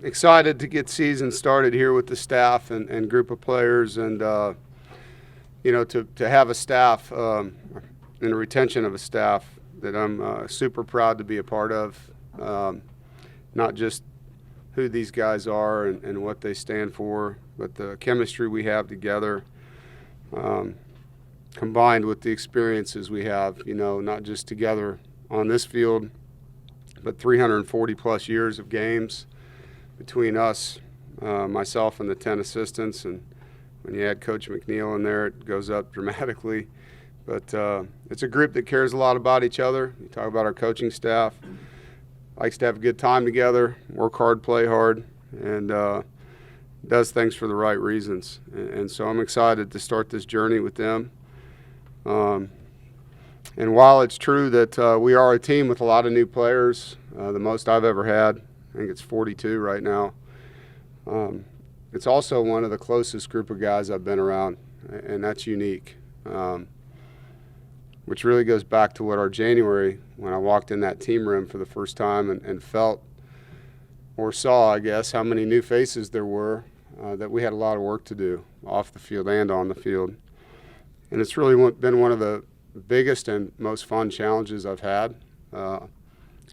Excited to get season started here with the staff and group of players, and to have a staff and a retention of a staff that I'm super proud to be a part of. Not just who these guys are and what they stand for, but the chemistry we have together, combined with the experiences we have, not just together on this field, but 340 plus years of games between us, myself and the 10 assistants. And when you add Coach McNeil in there, it goes up dramatically. But it's a group that cares a lot about each other. You talk about our coaching staff, likes to have a good time together, work hard, play hard, and does things for the right reasons. And so I'm excited to start this journey with them. And while it's true that we are a team with a lot of new players, the most I've ever had, I think it's 42 right now, it's also one of the closest group of guys I've been around, and that's unique, which really goes back to what our January, when I walked in that team room for the first time and felt or saw, I guess, how many new faces there were, that we had a lot of work to do off the field and on the field. And it's really been one of the biggest and most fun challenges I've had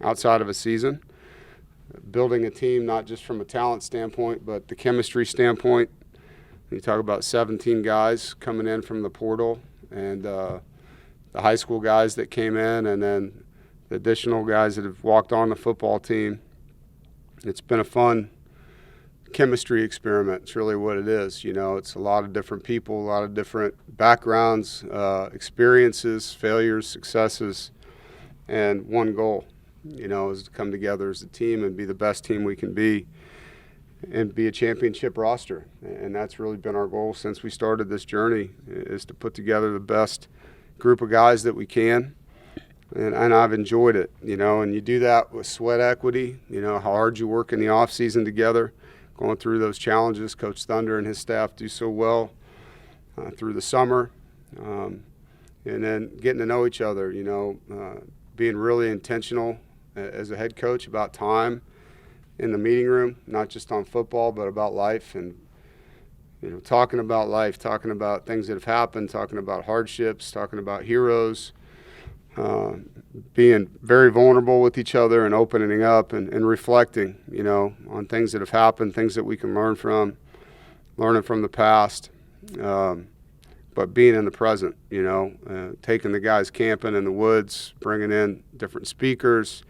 outside of a season. Building a team, not just from a talent standpoint, but the chemistry standpoint. You talk about 17 guys coming in from the portal, and the high school guys that came in, and then the additional guys that have walked on the football team. It's been a fun chemistry experiment. It's really what it is. It's a lot of different people, a lot of different backgrounds, experiences, failures, successes, and one goal, is to come together as a team and be the best team we can be and be a championship roster. And that's really been our goal since we started this journey, is to put together the best group of guys that we can. And I've enjoyed it, and you do that with sweat equity, how hard you work in the off season together, going through those challenges. Coach Thunder and his staff do so well through the summer, and then getting to know each other, being really intentional as a head coach about time in the meeting room, not just on football, but about life, and talking about life, talking about things that have happened, talking about hardships, talking about heroes, being very vulnerable with each other and opening up and reflecting, on things that have happened, things that we can learn from, learning from the past, but being in the present, taking the guys camping in the woods, bringing in different speakers,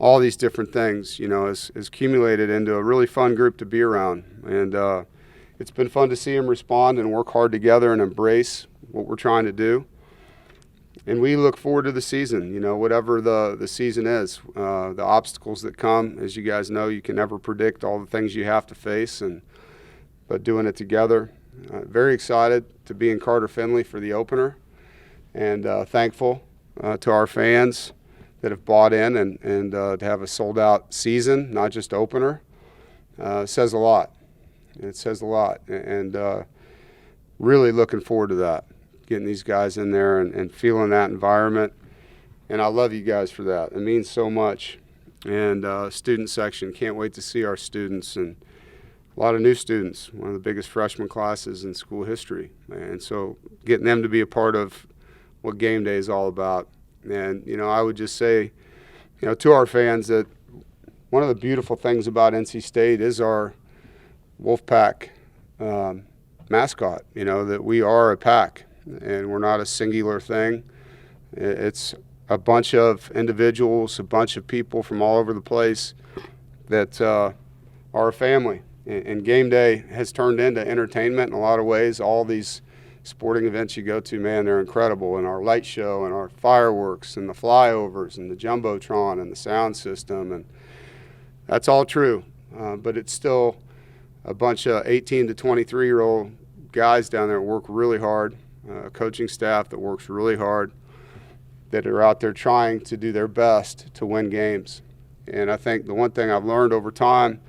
all these different things, has accumulated into a really fun group to be around. And it's been fun to see them respond and work hard together and embrace what we're trying to do. And we look forward to the season, whatever the season is, the obstacles that come. As you guys know, you can never predict all the things you have to face, but doing it together. Very excited to be in Carter Finley for the opener, and thankful to our fans that have bought in, and to have a sold-out season, not just opener, says a lot. It says a lot, and really looking forward to that. Getting these guys in there and feeling that environment. And I love you guys for that. It means so much. And student section, can't wait to see our students, and a lot of new students, one of the biggest freshman classes in school history. And so getting them to be a part of what game day is all about. And, I would just say, to our fans, that one of the beautiful things about NC State is our Wolfpack mascot, that we are a pack. And we're not a singular thing. It's a bunch of individuals, a bunch of people from all over the place that are a family. And game day has turned into entertainment in a lot of ways. All these sporting events you go to, man, they're incredible. And our light show and our fireworks and the flyovers and the Jumbotron and the sound system. And that's all true. But it's still a bunch of 18 to 23-year-old guys down there work really hard. A coaching staff that works really hard, that are out there trying to do their best to win games. And I think the one thing I've learned over time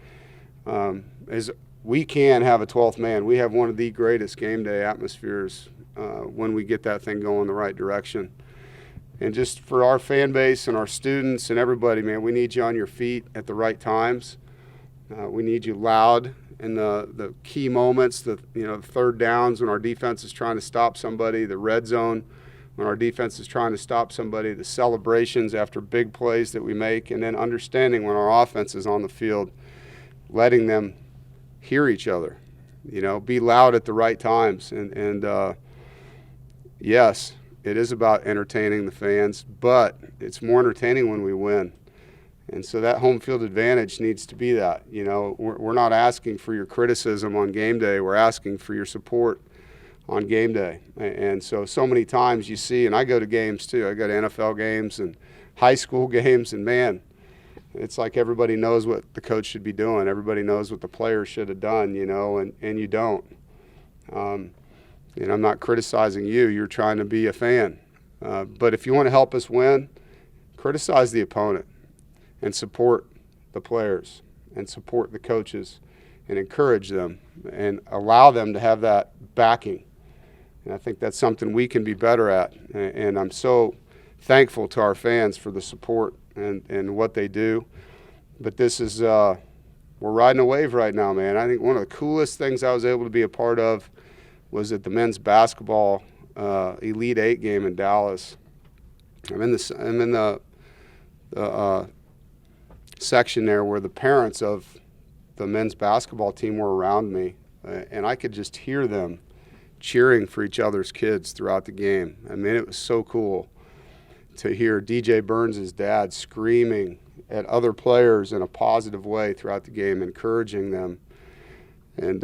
is we can have a 12th man. We have one of the greatest game day atmospheres when we get that thing going the right direction. And just for our fan base and our students and everybody, man, we need you on your feet at the right times We need you loud in the key moments, the third downs when our defense is trying to stop somebody, the red zone when our defense is trying to stop somebody, the celebrations after big plays that we make, and then understanding when our offense is on the field, letting them hear each other, be loud at the right times. And yes, it is about entertaining the fans, but it's more entertaining when we win. And so that home field advantage needs to be that. We're not asking for your criticism on game day. We're asking for your support on game day. And so many times you see, and I go to games too. I go to NFL games and high school games, and man, it's like everybody knows what the coach should be doing. Everybody knows what the players should have done, and you don't. And I'm not criticizing you. You're trying to be a fan. But if you want to help us win, criticize the opponent and support the players and support the coaches and encourage them and allow them to have that backing. And I think that's something we can be better at. And I'm so thankful to our fans for the support and what they do. But this is, we're riding a wave right now, man. I think one of the coolest things I was able to be a part of was at the men's basketball Elite Eight game in Dallas. I'm in the section there where the parents of the men's basketball team were around me, and I could just hear them cheering for each other's kids throughout the game. I mean, it was so cool to hear DJ Burns' dad screaming at other players in a positive way throughout the game, encouraging them. And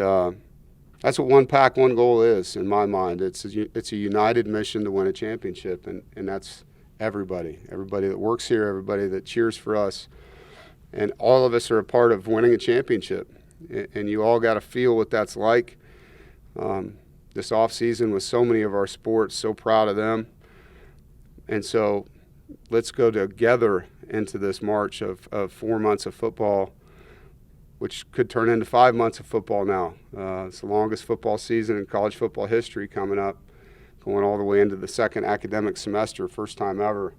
that's what One Pack, One Goal is in my mind. It's a united mission to win a championship, and that's everybody that works here, everybody that cheers for us. And all of us are a part of winning a championship, and you all got to feel what that's like. This offseason with so many of our sports, so proud of them. And so let's go together into this march of 4 months of football, which could turn into 5 months of football now. It's the longest football season in college football history coming up, going all the way into the second academic semester, first time ever.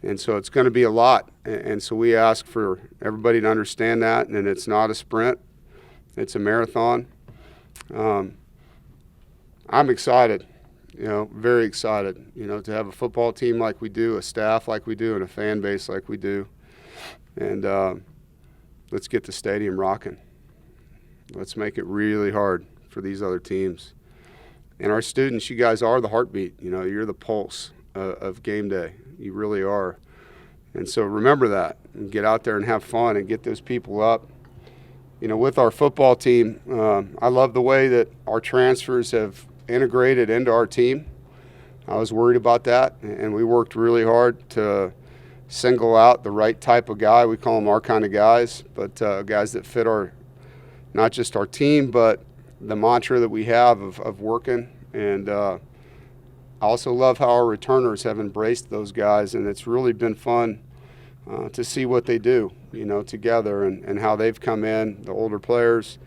And so it's going to be a lot. And so we ask for everybody to understand that, and it's not a sprint. It's a marathon. I'm excited, very excited, to have a football team like we do, a staff like we do, and a fan base like we do. And let's get the stadium rocking. Let's make it really hard for these other teams. And our students, you guys are the heartbeat. You're the pulse of game day. You really are. And so remember that and get out there and have fun and get those people up. With our football team, I love the way that our transfers have integrated into our team. I was worried about that, and we worked really hard to single out the right type of guy. We call them our kind of guys, but guys that fit not just our team, but the mantra that we have of working. And I also love how our returners have embraced those guys, and it's really been fun to see what they do, together and how they've come in, the older players,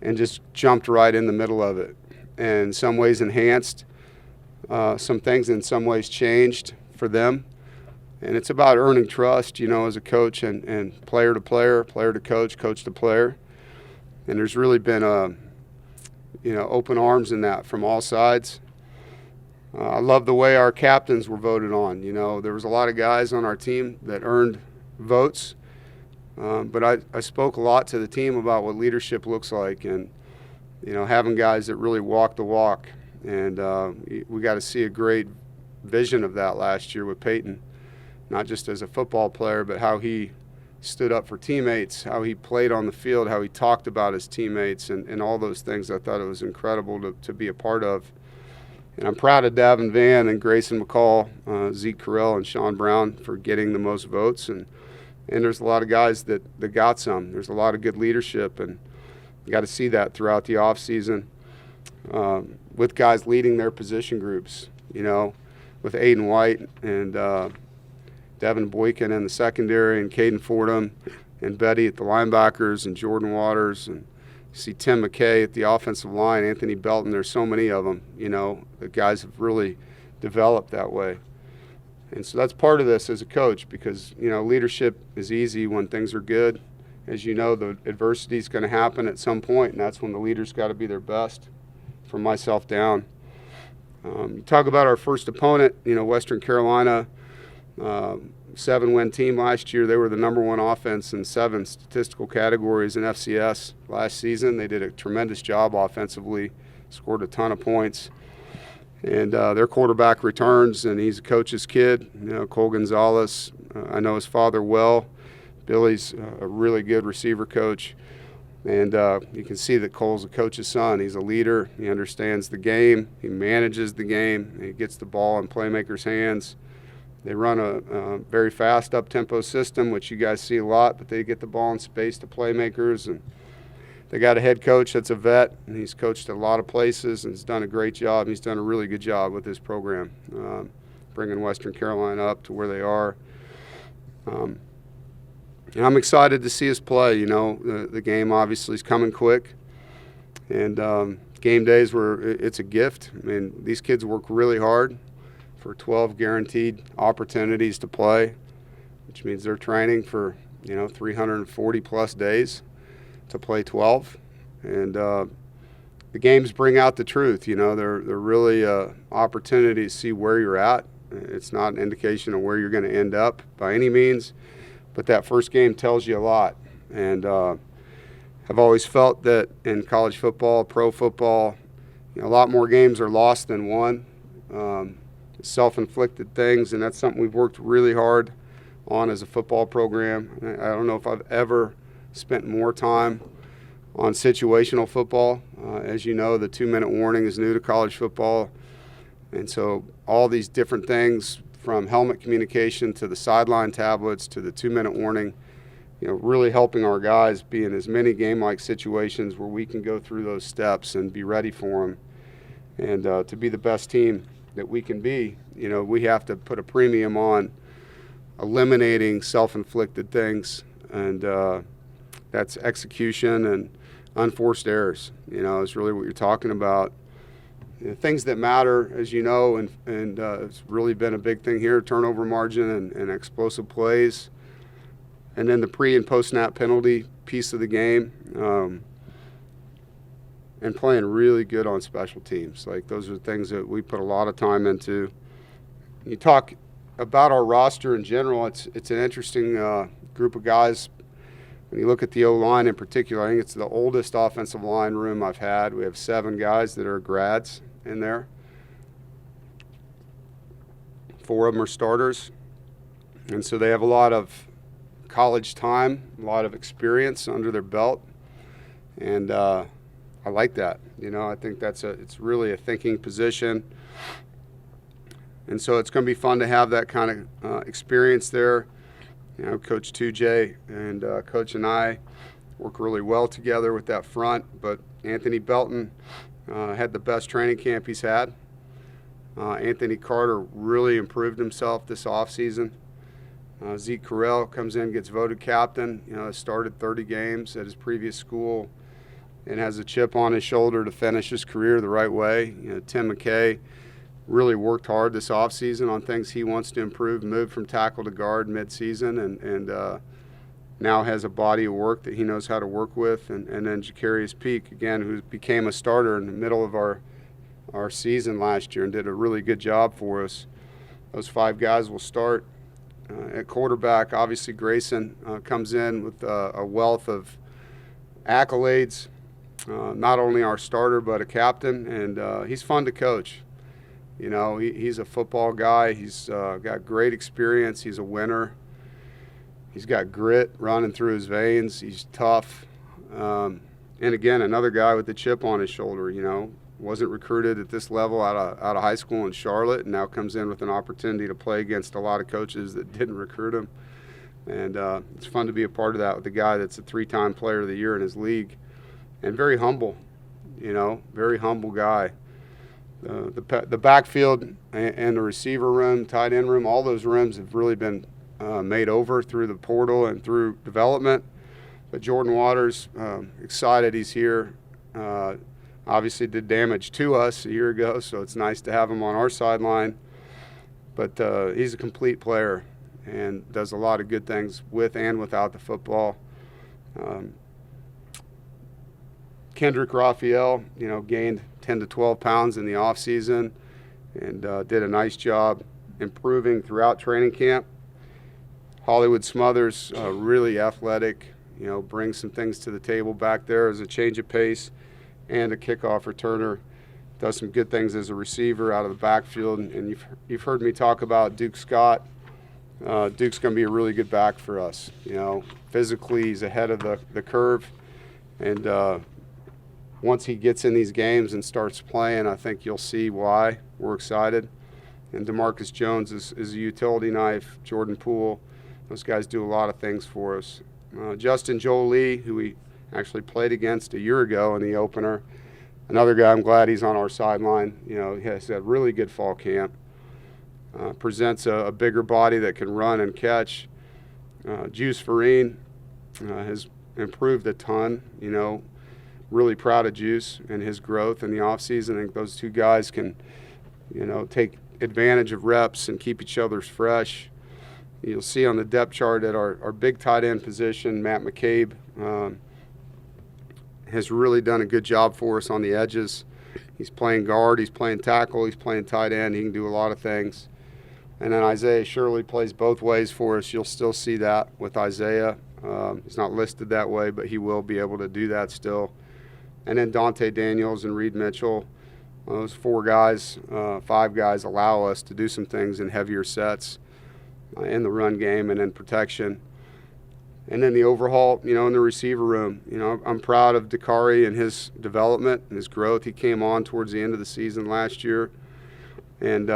and just jumped right in the middle of it. And in some ways enhanced some things, in some ways changed for them. And it's about earning trust, as a coach and player to player, player to coach, coach to player. And there's really been open arms in that from all sides. I love the way our captains were voted on. There was a lot of guys on our team that earned votes, but I spoke a lot to the team about what leadership looks like, and having guys that really walk the walk. And we got to see a great vision of that last year with Peyton, not just as a football player, but how he stood up for teammates, how he played on the field, how he talked about his teammates, and all those things. I thought it was incredible to be a part of. And I'm proud of Davin Van and Grayson McCall, Zeke Carell, and Sean Brown for getting the most votes. And there's a lot of guys that got some. There's a lot of good leadership, and you got to see that throughout the offseason with guys leading their position groups, with Aiden White and Devin Boykin in the secondary, and Caden Fordham and Betty at the linebackers, and Jordan Waters, and see Tim McKay at the offensive line, Anthony Belton. There's so many of them, the guys have really developed that way. And so that's part of this as a coach, because, leadership is easy when things are good, as you know, the adversity is going to happen at some point, and that's when the leaders got to be their best, from myself down. You talk about our first opponent, Western Carolina, 7-win team last year. They were the number one offense in 7 statistical categories in FCS last season. They did a tremendous job offensively, scored a ton of points. And their quarterback returns, and he's a coach's kid, Cole Gonzalez. I know his father well. Billy's a really good receiver coach. And you can see that Cole's a coach's son. He's a leader. He understands the game. He manages the game. He gets the ball in playmakers' hands. They run a very fast up-tempo system, which you guys see a lot, but they get the ball in space to playmakers. And they got a head coach that's a vet, and he's coached a lot of places and has done a great job. He's done a really good job with his program, bringing Western Carolina up to where they are. And I'm excited to see us play. The game obviously is coming quick, and game days it's a gift. I mean, these kids work really hard for 12 guaranteed opportunities to play, which means they're training for 340 plus days to play 12. And the games bring out the truth. They're really opportunity to see where you're at. It's not an indication of where you're going to end up by any means, but that first game tells you a lot. And I've always felt that in college football, pro football, a lot more games are lost than won. Self-inflicted things, and that's something we've worked really hard on as a football program. I don't know if I've ever spent more time on situational football. As you know, the 2-minute warning is new to college football. And so all these different things, from helmet communication to the sideline tablets to the 2-minute warning, really helping our guys be in as many game-like situations where we can go through those steps and be ready for them. And to be the best team that we can be, we have to put a premium on eliminating self-inflicted things, and that's execution and unforced errors. Is really what you're talking about. Things that matter, as you know, and it's really been a big thing here: turnover margin and explosive plays, and then the pre and post snap penalty piece of the game, and playing really good on special teams. Like, those are things that we put a lot of time into. You talk about our roster in general. It's an interesting group of guys. When you look at the O-line in particular, I think it's the oldest offensive line room I've had. We have 7 guys that are grads in there. 4 of them are starters. And so they have a lot of college time, a lot of experience under their belt. And I like that. I think it's really a thinking position. And so it's going to be fun to have that kind of experience there. Coach 2J and Coach and I work really well together with that front. But Anthony Belton had the best training camp he's had. Anthony Carter really improved himself this offseason. Zeke Carell comes in, gets voted captain. Started 30 games at his previous school and has a chip on his shoulder to finish his career the right way. Tim McKay really worked hard this offseason on things he wants to improve, moved from tackle to guard midseason, and now has a body of work that he knows how to work with. And then Jacarius Peak, again, who became a starter in the middle of our season last year and did a really good job for us. Those 5 guys will start. At quarterback, obviously Grayson comes in with a wealth of accolades, not only our starter but a captain, and he's fun to coach. He's a football guy. He's got great experience. He's a winner. He's got grit running through his veins. He's tough. And again, another guy with a chip on his shoulder, wasn't recruited at this level out of high school in Charlotte, and now comes in with an opportunity to play against a lot of coaches that didn't recruit him. And it's fun to be a part of that with a guy that's a 3-time player of the year in his league, and very humble, very humble guy. The backfield and the receiver room, tight end room, all those rooms have really been made over through the portal and through development. But Jordan Waters, excited he's here. Obviously did damage to us a year ago, so it's nice to have him on our sideline. But he's a complete player and does a lot of good things with and without the football. Um, Kendrick Raphael, gained 10 to 12 pounds in the off season and did a nice job improving throughout training camp. Hollywood Smothers, really athletic, brings some things to the table back there as a change of pace and a kickoff returner. Does some good things as a receiver out of the backfield. And you've heard me talk about Duke Scott. Duke's going to be a really good back for us. Physically he's ahead of the curve. And once he gets in these games and starts playing, I think you'll see why we're excited. And DeMarcus Jones is a utility knife. Jordan Poole, those guys do a lot of things for us. Justin Jolie, who we actually played against a year ago in the opener, another guy, I'm glad he's on our sideline. He has a really good fall camp. Presents a bigger body that can run and catch. Juice Farine has improved a ton. Really proud of Juice and his growth in the offseason. I think those two guys can, take advantage of reps and keep each other fresh. You'll see on the depth chart at our big tight end position, Matt McCabe has really done a good job for us on the edges. He's playing guard, he's playing tackle, he's playing tight end. He can do a lot of things. And then Isaiah Shirley plays both ways for us. You'll still see that with Isaiah. He's not listed that way, but he will be able to do that still. And then Dante Daniels and Reed Mitchell, those five guys allow us to do some things in heavier sets in the run game and in protection. And then the overhaul, in the receiver room. I'm proud of Dakari and his development and his growth. He came on towards the end of the season last year and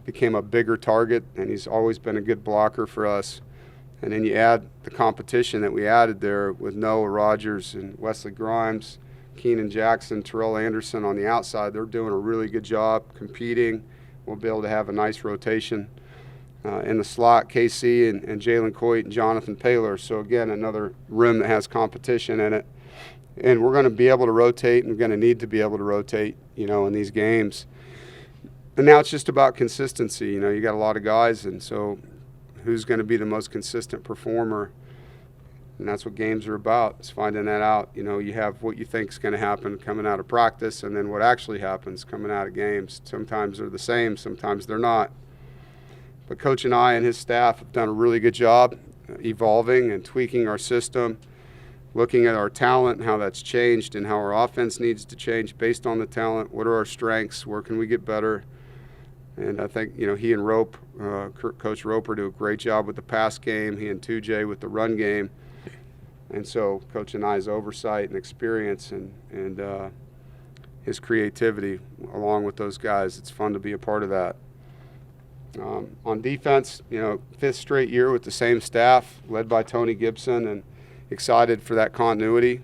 became a bigger target, and he's always been a good blocker for us. And then you add the competition that we added there with Noah Rogers and Wesley Grimes, Keenan Jackson, Terrell Anderson on the outside. They're doing a really good job competing. We'll be able to have a nice rotation. In the slot, KC and Jalen Coit and Jonathan Paylor. So, again, another room that has competition in it. And we're going to be able to rotate, and we're going to need to be able to rotate, in these games. And now it's just about consistency. You got a lot of guys, and so who's going to be the most consistent performer? And that's what games are about, is finding that out. You have what you think is going to happen coming out of practice, and then what actually happens coming out of games. Sometimes they're the same, sometimes they're not. But Coach and I and his staff have done a really good job evolving and tweaking our system, looking at our talent and how that's changed and how our offense needs to change based on the talent. What are our strengths? Where can we get better? And I think, he and Coach Roper do a great job with the pass game. He and 2J with the run game. And so Coach and I's oversight and experience and his creativity along with those guys, it's fun to be a part of that. On defense, fifth straight year with the same staff, led by Tony Gibson, and excited for that continuity.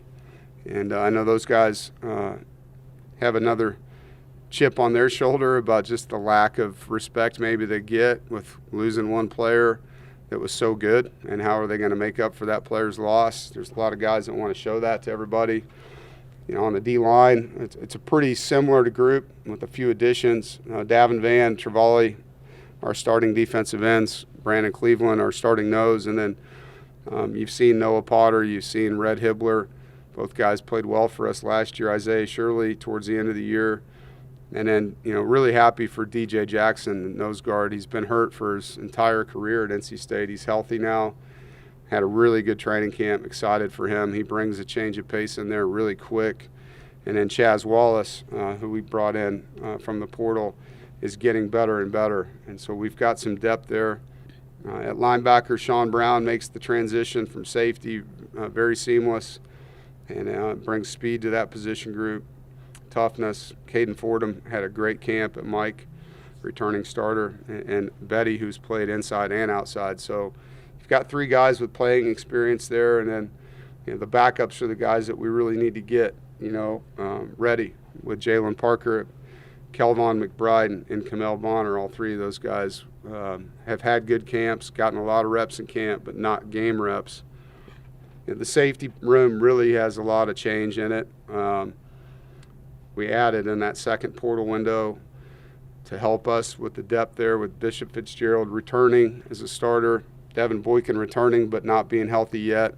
And I know those guys have another chip on their shoulder about just the lack of respect maybe they get with losing one player that was so good, and how are they going to make up for that player's loss. There's a lot of guys that want to show that to everybody. On the D-line, it's a pretty similar to group with a few additions. Davin Van, Travali, our starting defensive ends, Brandon Cleveland, our starting nose, and then you've seen Noah Potter, you've seen Red Hibbler. Both guys played well for us last year. Isaiah Shirley towards the end of the year. And then, really happy for DJ Jackson, nose guard. He's been hurt for his entire career at NC State. He's healthy now. Had a really good training camp. Excited for him. He brings a change of pace in there really quick. And then Chaz Wallace, who we brought in from the portal, is getting better and better. And so we've got some depth there. At linebacker, Sean Brown makes the transition from safety very seamless and brings speed to that position group. Toughness. Caden Fordham had a great camp at Mike, returning starter, and Betty, who's played inside and outside. So you've got three guys with playing experience there, and then the backups are the guys that we really need to get ready, with Jalen Parker, Kelvon McBride, and Kamel Bonner. All three of those guys have had good camps, gotten a lot of reps in camp, but not game reps. The safety room really has a lot of change in it. We added in that second portal window to help us with the depth there, with Bishop Fitzgerald returning as a starter, Devin Boykin returning but not being healthy yet.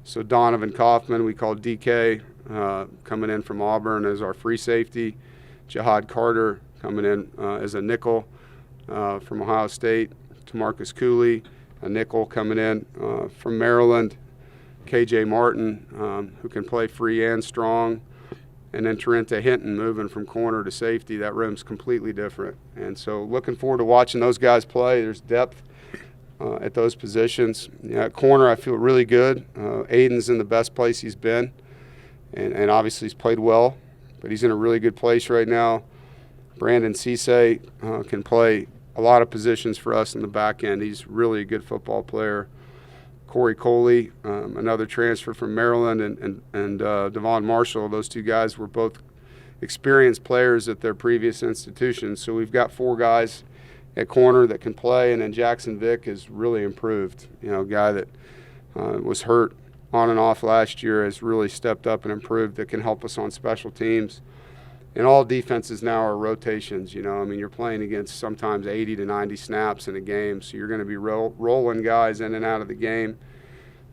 So Donovan Kaufman, we call DK, coming in from Auburn as our free safety. Jihad Carter coming in as a nickel from Ohio State. Tamarcus Cooley, a nickel coming in from Maryland. KJ Martin, who can play free and strong. And then Trenta Hinton moving from corner to safety. That room's completely different. And so looking forward to watching those guys play. There's depth at those positions. At corner, I feel really good. Aiden's in the best place he's been. And obviously he's played well, but he's in a really good place right now. Brandon Cisse can play a lot of positions for us in the back end. He's really a good football player. Corey Coley, another transfer from Maryland, and Devon Marshall. Those two guys were both experienced players at their previous institutions. So we've got 4 guys at corner that can play, and then Jackson Vick has really improved. A guy that was hurt on and off last year has really stepped up and improved, that can help us on special teams. And all defenses now are rotations. You're playing against sometimes 80 to 90 snaps in a game, so you're going to be rolling guys in and out of the game.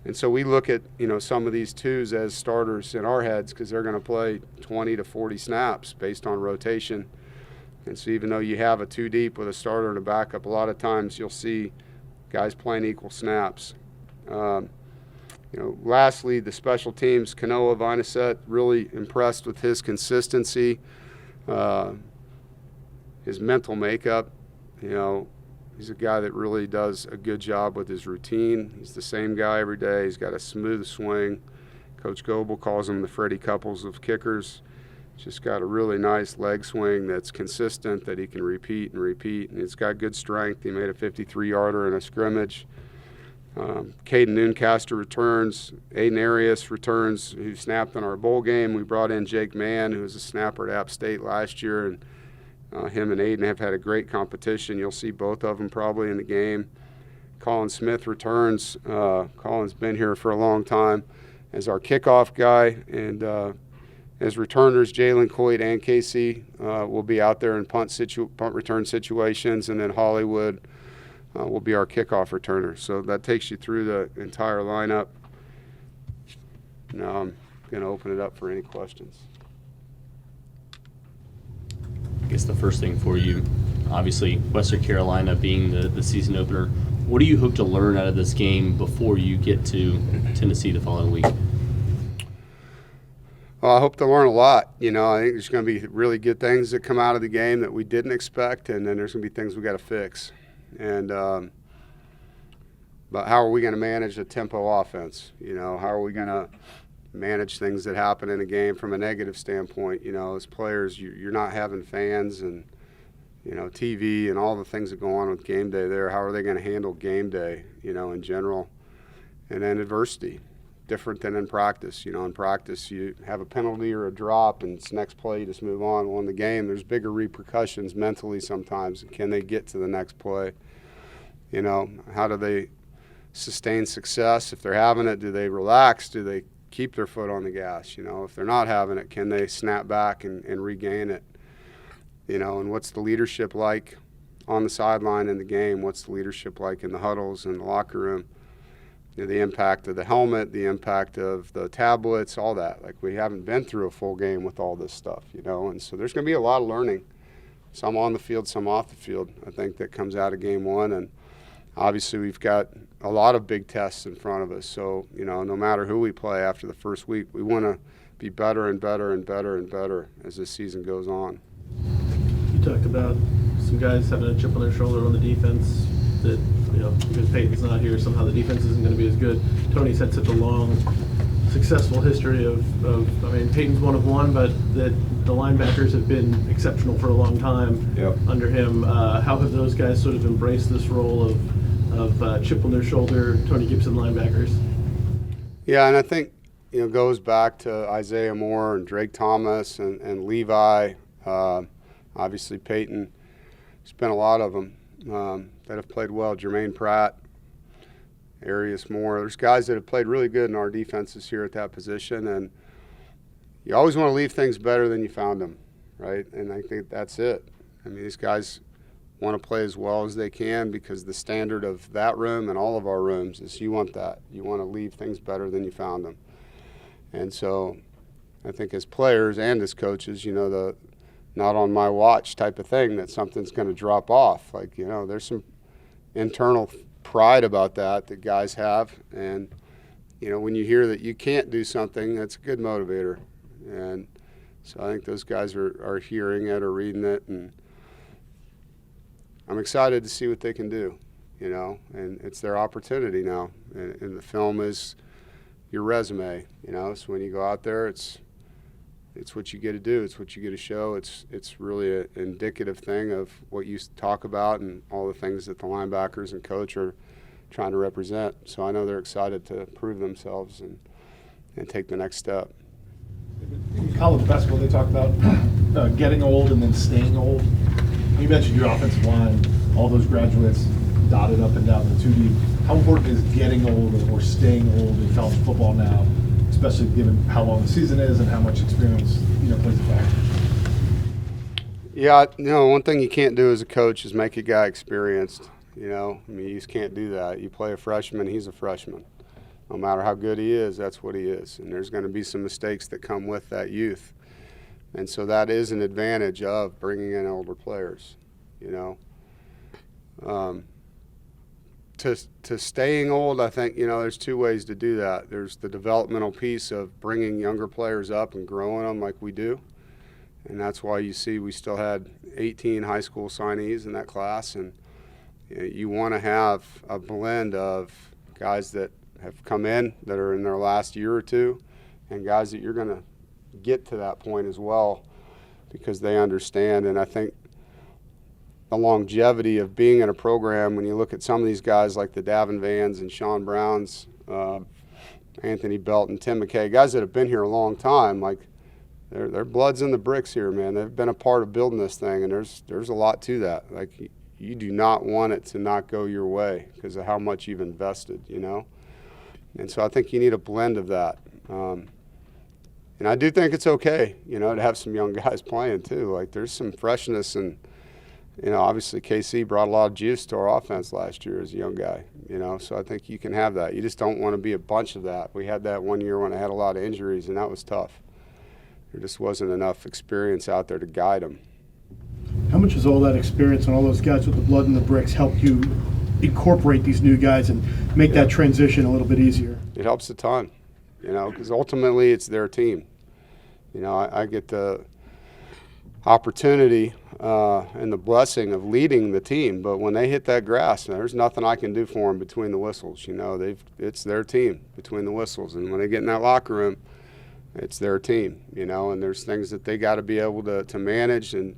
And so we look at, some of these twos as starters in our heads because they're going to play 20 to 40 snaps based on rotation. And so even though you have a 2 deep with a starter and a backup, a lot of times you'll see guys playing equal snaps. Lastly, the special teams, Kanoa Vineset, really impressed with his consistency, his mental makeup. He's a guy that really does a good job with his routine. He's the same guy every day. He's got a smooth swing. Coach Goebel calls him the Freddie Couples of kickers. Just got a really nice leg swing that's consistent, that he can repeat and repeat. And he's got good strength. He made a 53-yarder in a scrimmage. Caden Nooncaster returns. Aiden Arias returns, who snapped in our bowl game. We brought in Jake Mann, who was a snapper at App State last year, and him and Aiden have had a great competition. You'll see both of them probably in the game. Colin Smith returns. Colin's been here for a long time as our kickoff guy, and as returners, Jalen Coit and Casey will be out there in punt return situations, and then Hollywood will be our kickoff returner. So that takes you through the entire lineup. Now I'm going to open it up for any questions. I guess the first thing for you, obviously Western Carolina being the season opener, what do you hope to learn out of this game before you get to Tennessee the following week? Well, I hope to learn a lot. I think there's going to be really good things that come out of the game that we didn't expect, and then there's going to be things we got to fix. And but how are we going to manage a tempo offense? How are we going to manage things that happen in a game from a negative standpoint? As players, you're not having fans and TV and all the things that go on with game day there. How are they going to handle game day? In general, and then adversity, different than in practice. In practice, you have a penalty or a drop, and it's next play you just move on. Well, in the game, there's bigger repercussions mentally sometimes. Can they get to the next play? How do they sustain success? If they're having it, do they relax? Do they keep their foot on the gas? If they're not having it, can they snap back and regain it? And what's the leadership like on the sideline in the game? What's the leadership like in the huddles in the locker room? The impact of the helmet, the impact of the tablets, all that. Like, we haven't been through a full game with all this stuff, and so there's going to be a lot of learning, some on the field, some off the field, I think, that comes out of game one. And obviously we've got a lot of big tests in front of us, so no matter who we play after the first week, we want to be better and better and better and better as this season goes on. You talked about some guys having a chip on their shoulder on the defense, that because Peyton's not here, somehow the defense isn't going to be as good. Tony's had such a long, successful history of Peyton's one of one, but that the linebackers have been exceptional for a long time under him. How have those guys sort of embraced this role of chip on their shoulder, Tony Gibson linebackers? Yeah, and I think goes back to Isaiah Moore and Drake Thomas and Levi. Obviously Peyton, there's been a lot of them that have played well. Jermaine Pratt, Arias Moore. There's guys that have played really good in our defenses here at that position, and you always want to leave things better than you found them, right? And I think that's it. These guys want to play as well as they can, because the standard of that room and all of our rooms is you want that. You want to leave things better than you found them. And so I think as players and as coaches, the not on my watch type of thing, that something's going to drop off. Like, there's some internal pride about that guys have. And, when you hear that you can't do something, that's a good motivator. And so I think those guys are hearing it or reading it, and I'm excited to see what they can do, and it's their opportunity now. And the film is your resume, so when you go out there, it's what you get to do. It's what you get to show. It's really an indicative thing of what you talk about and all the things that the linebackers and coach are trying to represent. So I know they're excited to prove themselves and take the next step. In college basketball, they talk about getting old and then staying old. You mentioned your offensive line, all those graduates dotted up and down the 2D. How important is getting old or staying old in college football now, especially given how long the season is and how much experience plays a factor? Yeah, one thing you can't do as a coach is make a guy experienced. You just can't do that. You play a freshman, he's a freshman. No matter how good he is, that's what he is. And there's going to be some mistakes that come with that youth. And so that is an advantage of bringing in older players, To staying old, I think, there's two ways to do that. There's the developmental piece of bringing younger players up and growing them like we do. And that's why you see we still had 18 high school signees in that class. And you want to have a blend of guys that have come in that are in their last year or two, and guys that you're going to get to that point as well, because they understand. And I think the longevity of being in a program, when you look at some of these guys like the Davin Vans and Sean Browns, Anthony Belt and Tim McKay, guys that have been here a long time, like their blood's in the bricks here, man. They've been a part of building this thing, and there's a lot to that. Like, you do not want it to not go your way because of how much you've invested, And so I think you need a blend of that. And I do think it's okay, to have some young guys playing too. Like, there's some freshness, and, obviously KC brought a lot of juice to our offense last year as a young guy, So I think you can have that. You just don't want to be a bunch of that. We had that one year when I had a lot of injuries, and that was tough. There just wasn't enough experience out there to guide them. How much has all that experience and all those guys with the blood and the bricks helped you incorporate these new guys and make that transition a little bit easier? It helps a ton, because ultimately it's their team. I get the opportunity and the blessing of leading the team, but when they hit that grass, there's nothing I can do for them between the whistles. It's their team between the whistles, and when they get in that locker room, it's their team. And there's things that they got to be able to manage, and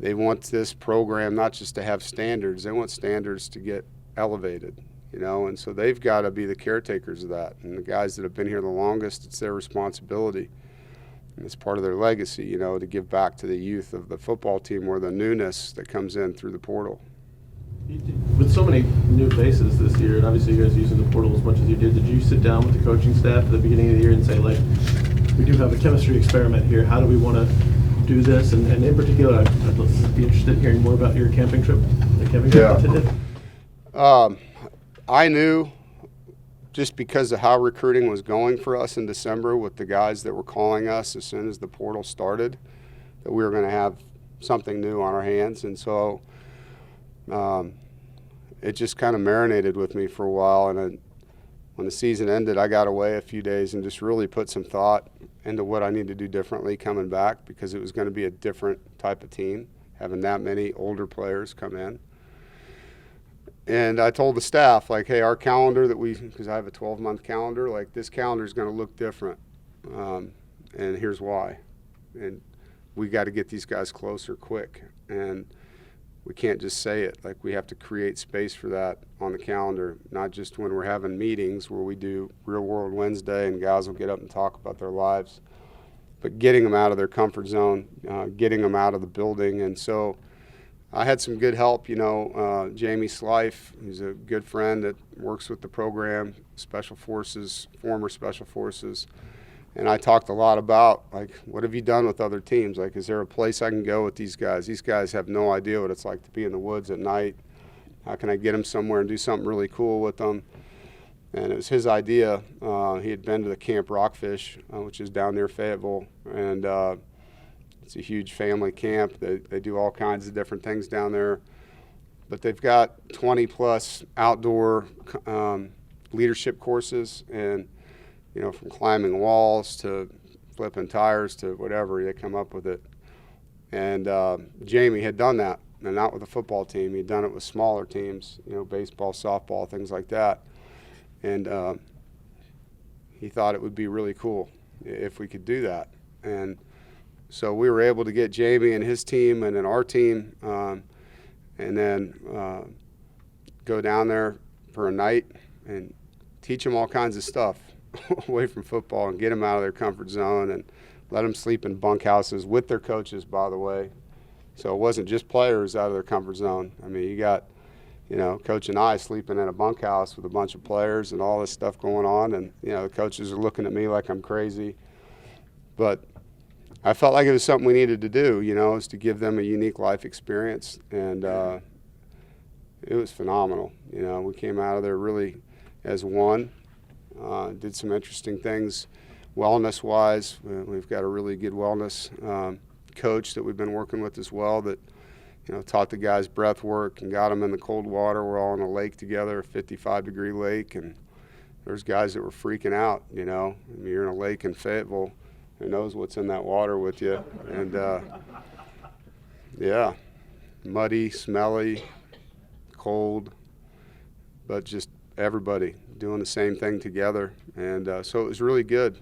they want this program not just to have standards, they want standards to get elevated, and so they've got to be the caretakers of that. And the guys that have been here the longest, it's their responsibility. And it's part of their legacy, to give back to the youth of the football team, or the newness that comes in through the portal. With so many new faces this year, and obviously you guys using the portal as much as you did you sit down with the coaching staff at the beginning of the year and say, like, we do have a chemistry experiment here, how do we want to do this? And in particular, I'd be interested in hearing more about your camping trip, Yeah. to did. I knew, just because of how recruiting was going for us in December with the guys that were calling us as soon as the portal started, that we were going to have something new on our hands. And so it just kind of marinated with me for a while. And when the season ended, I got away a few days and just really put some thought into what I need to do differently coming back, because it was going to be a different type of team, having that many older players come in. And I told the staff, like, hey, our calendar because I have a 12-month calendar, like, this calendar is going to look different. And here's why. And we got to get these guys closer quick. And we can't just say it. Like, we have to create space for that on the calendar, not just when we're having meetings where we do Real World Wednesday and guys will get up and talk about their lives, but getting them out of their comfort zone, getting them out of the building. And so I had some good help, Jamie Slife, who's a good friend that works with the program, Special Forces, former Special Forces, And I talked a lot about, like, what have you done with other teams? Like, is there a place I can go with these guys? These guys have no idea what it's like to be in the woods at night. How can I get them somewhere and do something really cool with them? And it was his idea. He had been to the Camp Rockfish, which is down near Fayetteville, and it's a huge family camp. They do all kinds of different things down there. But they've got 20-plus outdoor leadership courses, and from climbing walls to flipping tires to whatever, they come up with it. And Jamie had done that, and not with a football team. He'd done it with smaller teams, baseball, softball, things like that. And he thought it would be really cool if we could do that. And so we were able to get Jamie and his team and then our team, and then go down there for a night and teach them all kinds of stuff away from football and get them out of their comfort zone and let them sleep in bunkhouses with their coaches, by the way. So it wasn't just players out of their comfort zone. I mean, you got, Coach and I sleeping in a bunkhouse with a bunch of players and all this stuff going on, and, the coaches are looking at me like I'm crazy. But I felt like it was something we needed to do, is to give them a unique life experience, and it was phenomenal. We came out of there really as one. Did some interesting things wellness-wise. We've got a really good wellness coach that we've been working with as well that, taught the guys breath work and got them in the cold water. We're all in a lake together, a 55-degree lake, and there's guys that were freaking out, I mean, you're in a lake in Fayetteville. Who knows what's in that water with you? And, yeah, muddy, smelly, cold, but just everybody doing the same thing together. And so it was really good.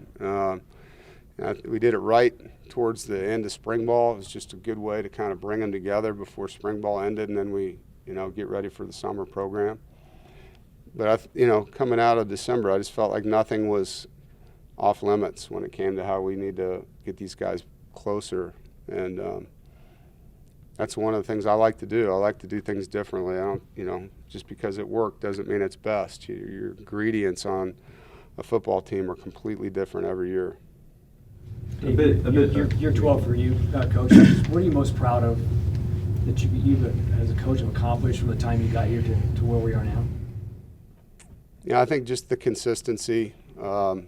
We did it right towards the end of spring ball. It was just a good way to kind of bring them together before spring ball ended, and then we, get ready for the summer program. But, coming out of December, I just felt like nothing was off limits when it came to how we need to get these guys closer. And that's one of the things I like to do. I like to do things differently. I don't, just because it worked doesn't mean it's best. Your ingredients on a football team are completely different every year. Year 12 for you, Coach. What are you most proud of that you as a coach have accomplished from the time you got here to where we are now? Yeah, I think just the consistency, the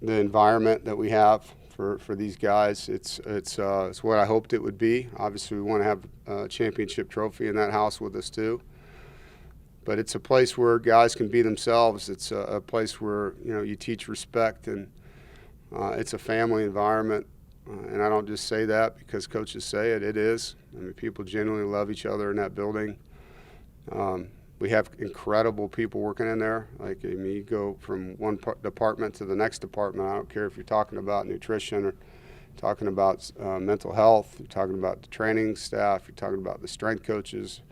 environment that we have for these guys. It's what I hoped it would be. Obviously, we want to have a championship trophy in that house with us too. But it's a place where guys can be themselves. It's a place where you teach respect, and it's a family environment. And I don't just say that because coaches say it. It is. I mean, people genuinely love each other in that building. We have incredible people working in there. Like, I mean, you go from one department to the next department. I don't care if you're talking about nutrition or talking about mental health, you're talking about the training staff, you're talking about the strength coaches,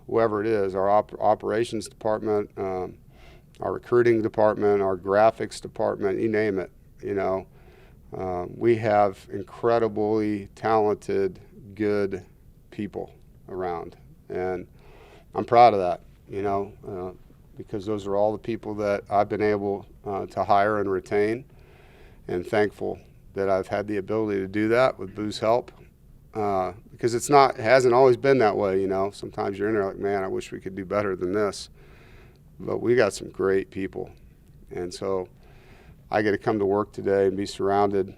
whoever it is, our operations department, our recruiting department, our graphics department, you name it, we have incredibly talented, good people around. And I'm proud of that, because those are all the people that I've been able to hire and retain, and thankful that I've had the ability to do that with Boo's help, because it hasn't always been that way. Sometimes you're in there like, man, I wish we could do better than this, but we got some great people, and so I get to come to work today and be surrounded,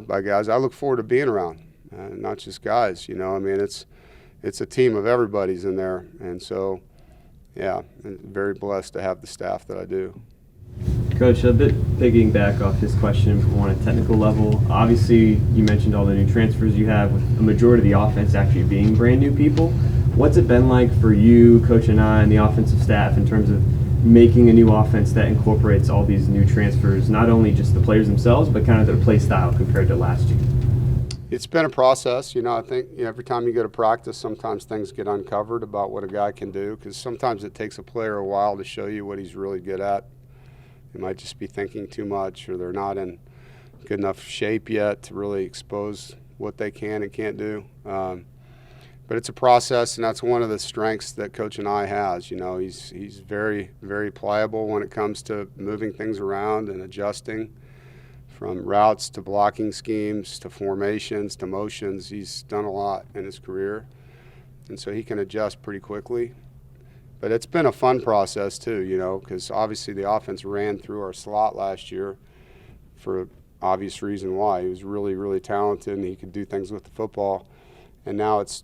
by guys I look forward to being around, not just guys. I mean, it's a team of everybody's in there, and so, yeah, I'm very blessed to have the staff that I do. Coach, a bit piggybacking off his question from on a technical level, obviously you mentioned all the new transfers you have, with a majority of the offense actually being brand new people. What's it been like for you, Coach and I, and the offensive staff in terms of making a new offense that incorporates all these new transfers, not only just the players themselves, but kind of their play style compared to last year? It's been a process. I think every time you go to practice, sometimes things get uncovered about what a guy can do, because sometimes it takes a player a while to show you what he's really good at. They might just be thinking too much, or they're not in good enough shape yet to really expose what they can and can't do. But it's a process, and that's one of the strengths that Coach and I has. He's very, very pliable when it comes to moving things around and adjusting. from routes to blocking schemes to formations to motions. He's done a lot in his career, and so he can adjust pretty quickly. But it's been a fun process too, you know, because obviously the offense ran through our slot last year for obvious reason why. He was really, really talented and he could do things with the football. And now it's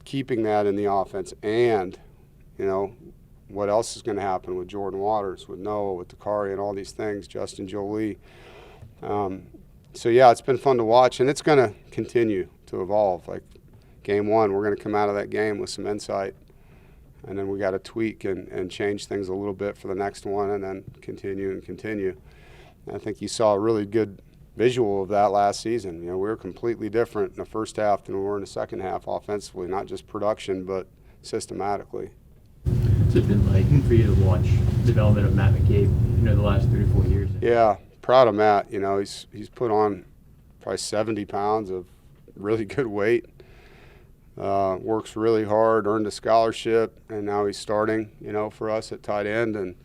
keeping that in the offense and, you know, what else is going to happen with Jordan Waters, with Noah, with Dakari and all these things, Justin Jolie. So, yeah, it's been fun to watch, and it's going to continue to evolve. Like game one, we're going to come out of that game with some insight, and then we got to tweak and change things a little bit for the next one and then continue and continue. And I think you saw a really good visual of that last season. You know, we were completely different in the first half than we were in the second half offensively, not just production but systematically. What's it been like for you to watch the development of Matt McCabe, you know, the last 3 or 4 years? Yeah, proud of Matt. You know, he's put on probably 70 pounds of really good weight. Works really hard, earned a scholarship, and now he's starting, you know, for us at tight end, and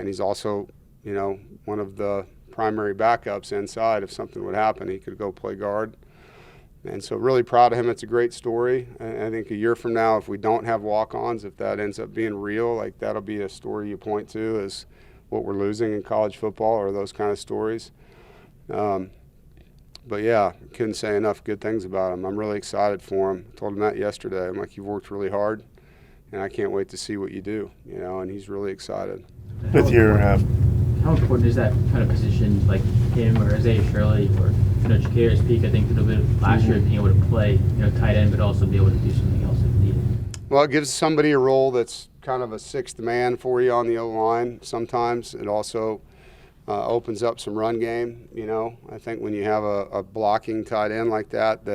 he's also, you know, one of the primary backups inside. If something would happen, he could go play guard. And so really proud of him. It's a great story. And I think a year from now, if we don't have walk-ons, if that ends up being real, like that'll be a story you point to as what we're losing in college football or those kind of stories. But yeah, couldn't say enough good things about him. I'm really excited for him. I told him that yesterday. I'm like, you've worked really hard, and I can't wait to see what you do, you know, and he's really excited. With your how important is that kind of position, like him or Isaiah Shirley or, you know, Jakarius Peak, I think a little bit last year, being able to play, you know, tight end, but also be able to do something else if needed? Well, it gives somebody a role that's kind of a sixth man for you on the O-line. Sometimes it also opens up some run game, you know. I think when you have a blocking tight end like that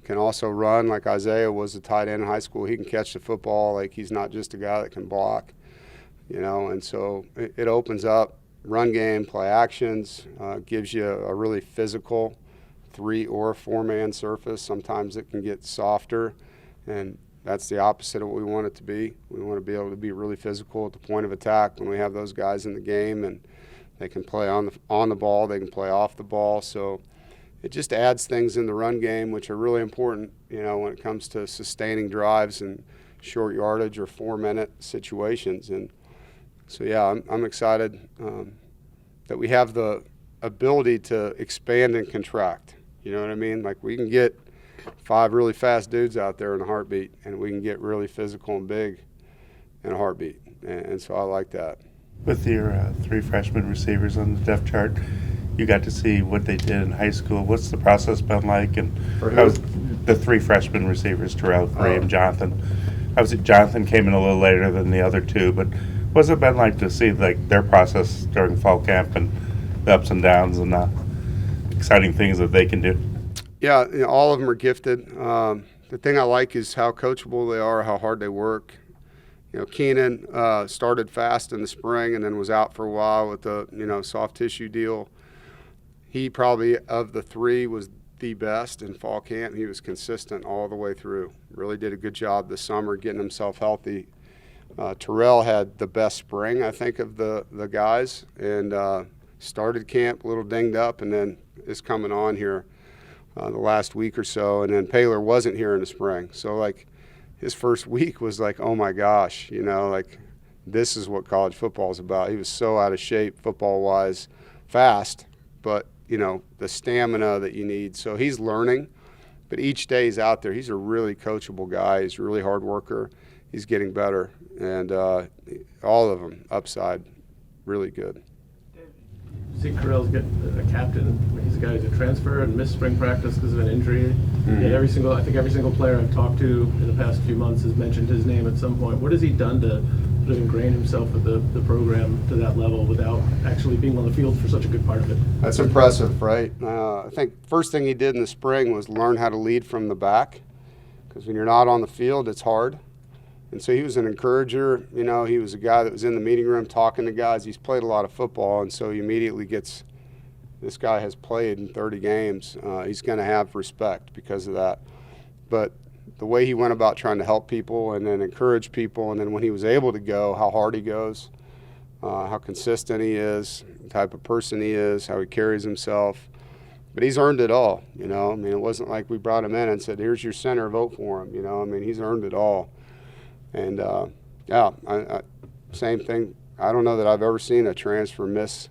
can also run, like Isaiah was a tight end in high school, he can catch the football. Like, he's not just a guy that can block, you know, and so it opens up run game, play actions, gives you a really physical 3 or 4-man surface. Sometimes it can get softer, and that's the opposite of what we want it to be. We want to be able to be really physical at the point of attack when we have those guys in the game, and they can play on the ball, they can play off the ball. So it just adds things in the run game, which are really important, you know, when it comes to sustaining drives and short yardage or 4-minute situations. And so, yeah, I'm excited that we have the ability to expand and contract. You know what I mean? Like, we can get 5 really fast dudes out there in a heartbeat, and we can get really physical and big in a heartbeat. And so I like that. With your 3 freshman receivers on the depth chart, you got to see what they did in high school. What's the process been like? And how's the 3 freshman receivers, Terrell, Graham, Jonathan? Obviously, Jonathan came in a little later than the other 2, but what's it been like to see like their process during fall camp and the ups and downs and exciting things that they can do? Yeah, you know, all of them are gifted. The thing I like is how coachable they are, how hard they work. You know, Keenan started fast in the spring and then was out for a while with the, you know, soft tissue deal. He probably, of the 3, was the best in fall camp. He was consistent all the way through. Really did a good job this summer getting himself healthy. Terrell had the best spring, I think, of the guys, and started camp a little dinged up and then is coming on here the last week or so. And then Paylor wasn't here in the spring. So, like, his first week was like, oh my gosh, you know, like, this is what college football is about. He was so out of shape football-wise, fast, but, you know, the stamina that you need. So he's learning, but each day he's out there. He's a really coachable guy. He's a really hard worker. He's getting better. And all of them, upside, really good. See, Carell's get a captain. He's a guy who's a transfer and missed spring practice because of an injury. And every single player I've talked to in the past few months has mentioned his name at some point. What has he done to sort of ingrain himself with the program to that level without actually being on the field for such a good part of it? That's impressive, right? I think first thing he did in the spring was learn how to lead from the back, because when you're not on the field, it's hard. And so he was an encourager. You know, he was a guy that was in the meeting room talking to guys. He's played a lot of football, and so he immediately gets, this guy has played in 30 games. He's going to have respect because of that. But the way he went about trying to help people and then encourage people, and then when he was able to go, how hard he goes, how consistent he is, the type of person he is, how he carries himself. But he's earned it all, you know. I mean, it wasn't like we brought him in and said, here's your center, vote for him, you know. I mean, he's earned it all. And, same thing. I don't know that I've ever seen a transfer miss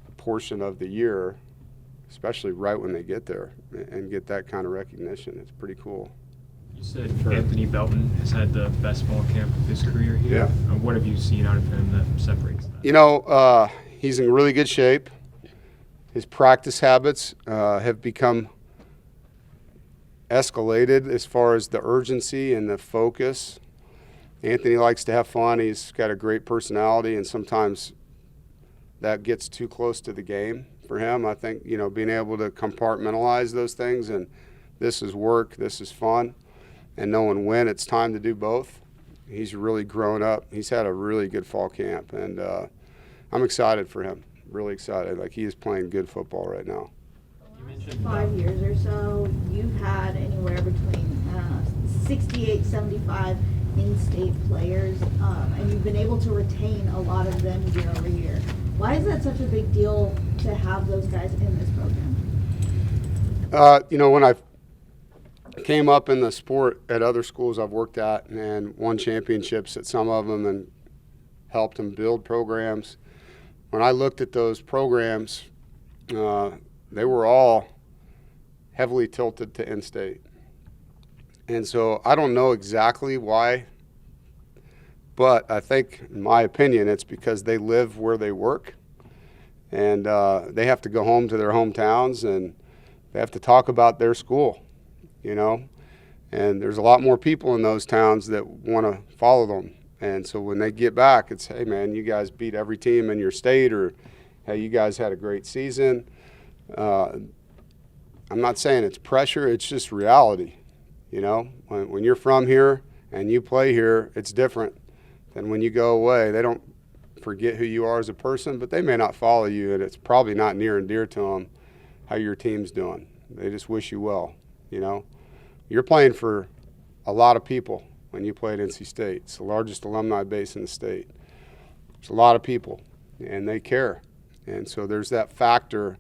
a portion of the year, especially right when they get there and get that kind of recognition. It's pretty cool. You said Anthony Belton has had the best fall camp of his career here. Yeah. What have you seen out of him that separates that? You know, he's in really good shape. His practice habits have become escalated as far as the urgency and the focus. Anthony likes to have fun. He's got a great personality, and sometimes that gets too close to the game for him. I think, you know, being able to compartmentalize those things, and this is work, this is fun, and knowing when it's time to do both. He's really grown up. He's had a really good fall camp, and I'm excited for him. Really excited. Like, he is playing good football right now. You mentioned 5 years or so, you've had anywhere between 68, 75 in-state players, and you've been able to retain a lot of them year over year. Why is that such a big deal to have those guys in this program? You know, when I came up in the sport at other schools I've worked at and won championships at some of them and helped them build programs, when I looked at those programs, they were all heavily tilted to in-state. And so I don't know exactly why, but I think, in my opinion, it's because they live where they work, and they have to go home to their hometowns, and they have to talk about their school, you know. And there's a lot more people in those towns that want to follow them. And so when they get back, it's, hey, man, you guys beat every team in your state, or, hey, you guys had a great season. I'm not saying it's pressure. It's just reality. You know, when you're from here and you play here, it's different than when you go away. They don't forget who you are as a person, but they may not follow you, and it's probably not near and dear to them how your team's doing. They just wish you well, you know. You're playing for a lot of people when you play at NC State. It's the largest alumni base in the state. There's a lot of people, and they care. And so there's that factor.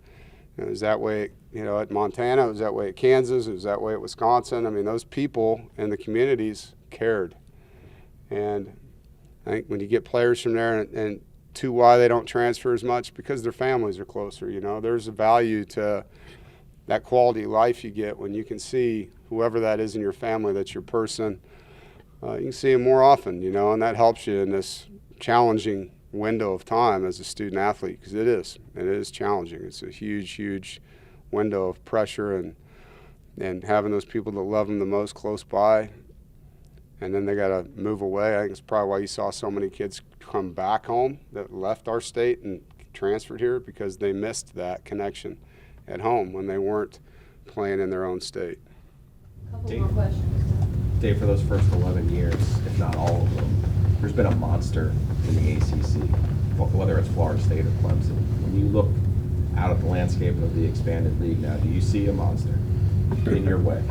It was that way, you know, at Montana. It was that way at Kansas. It was that way at Wisconsin. I mean, those people in the communities cared. And I think when you get players from there, and to why they don't transfer as much, because their families are closer, you know. There's a value to that quality of life you get when you can see whoever that is in your family, that's your person. You can see them more often, you know, and that helps you in this challenging window of time as a student athlete, because it is challenging. It's a huge window of pressure, and having those people that love them the most close by, and then they got to move away. I think it's probably why you saw so many kids come back home that left our state and transferred here, because they missed that connection at home when they weren't playing in their own state. Couple more questions. Dave, for those first 11 years, if not all of them, there's been a monster in the ACC, whether it's Florida State or Clemson. When you look out at the landscape of the expanded league now, do you see a monster in your way?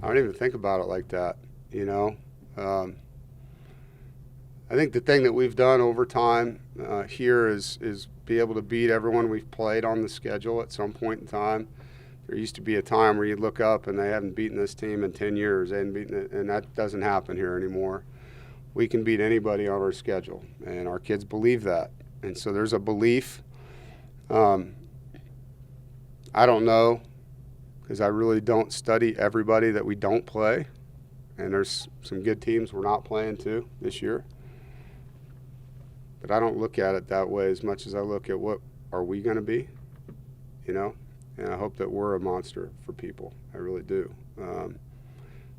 I don't even think about it like that, you know. I think the thing that we've done over time here is be able to beat everyone we've played on the schedule at some point in time. There used to be a time where you'd look up and they haven't beaten this team in 10 years. They hadn't beaten it, and that doesn't happen here anymore. We can beat anybody on our schedule, and our kids believe that. And so there's a belief. I don't know, because I really don't study everybody that we don't play. And there's some good teams we're not playing too this year. But I don't look at it that way as much as I look at what are we going to be, you know? And I hope that we're a monster for people. I really do.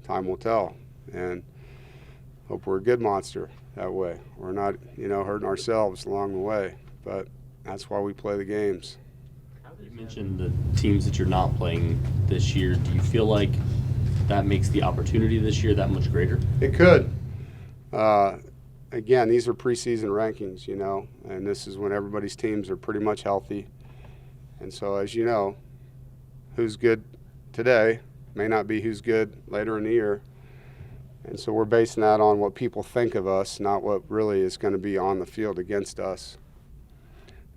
Time will tell. And hope we're a good monster that way. We're not, you know, hurting ourselves along the way. But that's why we play the games. You mentioned the teams that you're not playing this year. Do you feel like that makes the opportunity this year that much greater? It could. Again, these are preseason rankings, you know, and this is when everybody's teams are pretty much healthy. And so, as you know, who's good today may not be who's good later in the year. And so we're basing that on what people think of us, not what really is going to be on the field against us.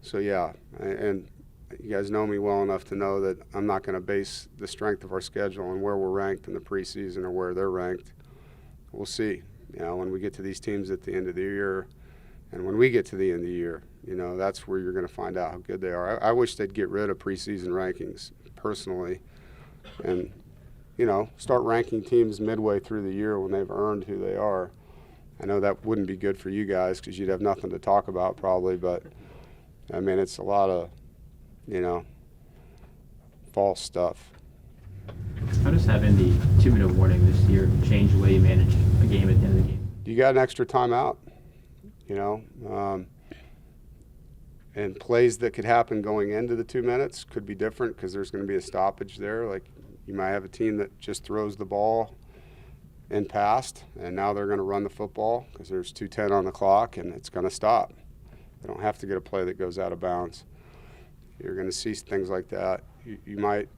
So, yeah, and you guys know me well enough to know that I'm not going to base the strength of our schedule on where we're ranked in the preseason or where they're ranked. We'll see. When we get to these teams at the end of the year, and when we get to the end of the year, that's where you're going to find out how good they are. I wish they'd get rid of preseason rankings personally, and start ranking teams midway through the year when they've earned who they are. I know that wouldn't be good for you guys because you'd have nothing to talk about probably, but I mean, it's a lot of, false stuff. How does having the 2-minute warning this year change the way you manage a game at the end of the game? You got an extra timeout, and plays that could happen going into the 2 minutes could be different because there's going to be a stoppage there. Like you might have a team that just throws the ball in past, and now they're going to run the football because there's 2:10 on the clock, and it's going to stop. They don't have to get a play that goes out of bounds. You're going to see things like that. You might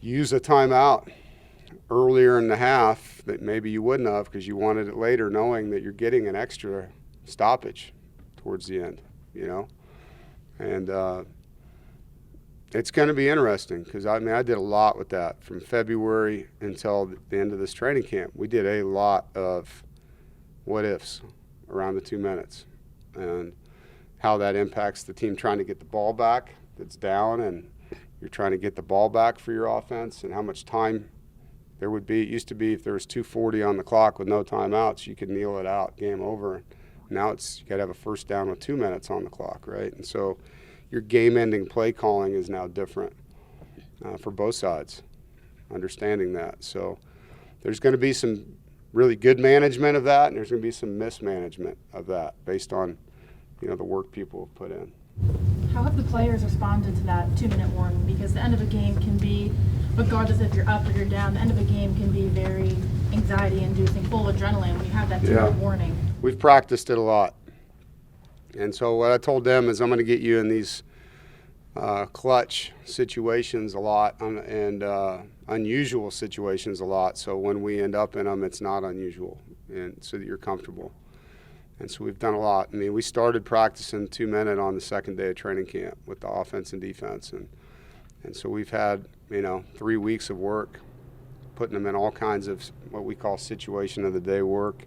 use a timeout earlier in the half that maybe you wouldn't have because you wanted it later, knowing that you're getting an extra stoppage towards the end, And it's going to be interesting because, I did a lot with that from February until the end of this training camp. We did a lot of what-ifs around the 2 minutes and how that impacts the team trying to get the ball back that's down, and you're trying to get the ball back for your offense, and how much time there would be. It used to be if there was 2:40 on the clock with no timeouts, you could kneel it out, game over. Now you got to have a first down with 2 minutes on the clock, right? And so your game-ending play calling is now different for both sides, understanding that. So there's going to be some really good management of that, and there's going to be some mismanagement of that based on, the work people have put in. How have the players responded to that 2-minute warning? Because the end of a game can be, regardless if you're up or you're down, the end of a game can be very anxiety-inducing, full of adrenaline when you have that 2-minute warning. We've practiced it a lot. And so what I told them is I'm going to get you in these clutch situations a lot and unusual situations a lot. So when we end up in them, it's not unusual, and so that you're comfortable. And so we've done a lot. We started practicing 2-minute on the second day of training camp with the offense and defense. And so we've had, 3 weeks of work, putting them in all kinds of what we call situation of the day work,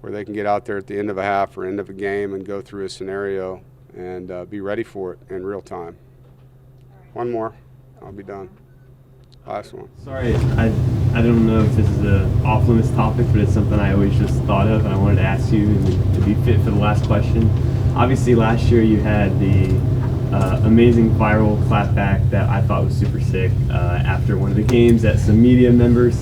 where they can get out there at the end of a half or end of a game and go through a scenario and be ready for it in real time. One more, I'll be done. Last one. Sorry, I don't know if this is an off-limits topic, but it's something I always just thought of, and I wanted to ask you to be fit for the last question. Obviously, last year you had the amazing viral clapback that I thought was super sick after one of the games at some media members.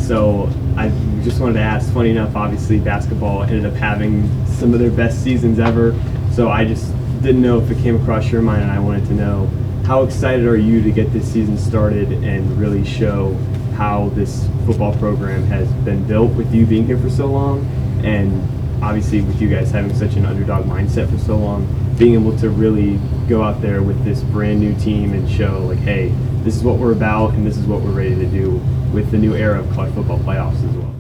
So I just wanted to ask, funny enough, obviously basketball ended up having some of their best seasons ever, so I just didn't know if it came across your mind, and I wanted to know, how excited are you to get this season started and really show how this football program has been built with you being here for so long, and obviously with you guys having such an underdog mindset for so long, being able to really go out there with this brand new team and show, like, hey, this is what we're about and this is what we're ready to do with the new era of college football playoffs as well.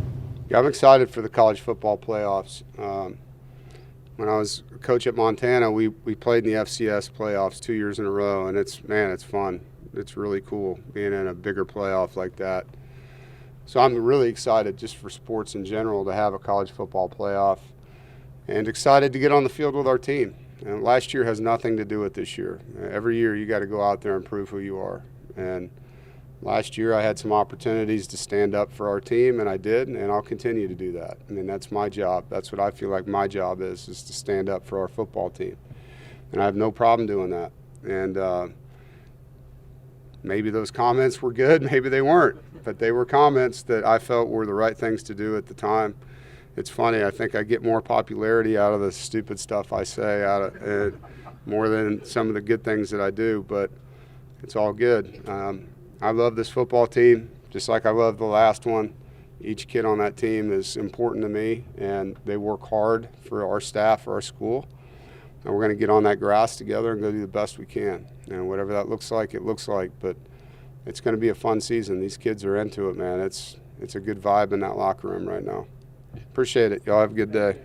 Yeah, I'm excited for the college football playoffs. When I was a coach at Montana, we played in the FCS playoffs 2 years in a row, and it's fun. It's really cool being in a bigger playoff like that. So I'm really excited just for sports in general to have a college football playoff, and excited to get on the field with our team. And last year has nothing to do with this year. Every year you got to go out there and prove who you are. And last year I had some opportunities to stand up for our team, and I did, and I'll continue to do that. That's my job. That's what I feel like my job is to stand up for our football team. And I have no problem doing that. And maybe those comments were good, maybe they weren't. But they were comments that I felt were the right things to do at the time. It's funny, I think I get more popularity out of the stupid stuff I say, more than some of the good things that I do, but it's all good. I love this football team, just like I love the last one. Each kid on that team is important to me, and they work hard for our staff, for our school. And we're going to get on that grass together and go do the best we can. And whatever that looks like, it looks like. But it's going to be a fun season. These kids are into it, man. It's a good vibe in that locker room right now. Appreciate it. Y'all have a good day.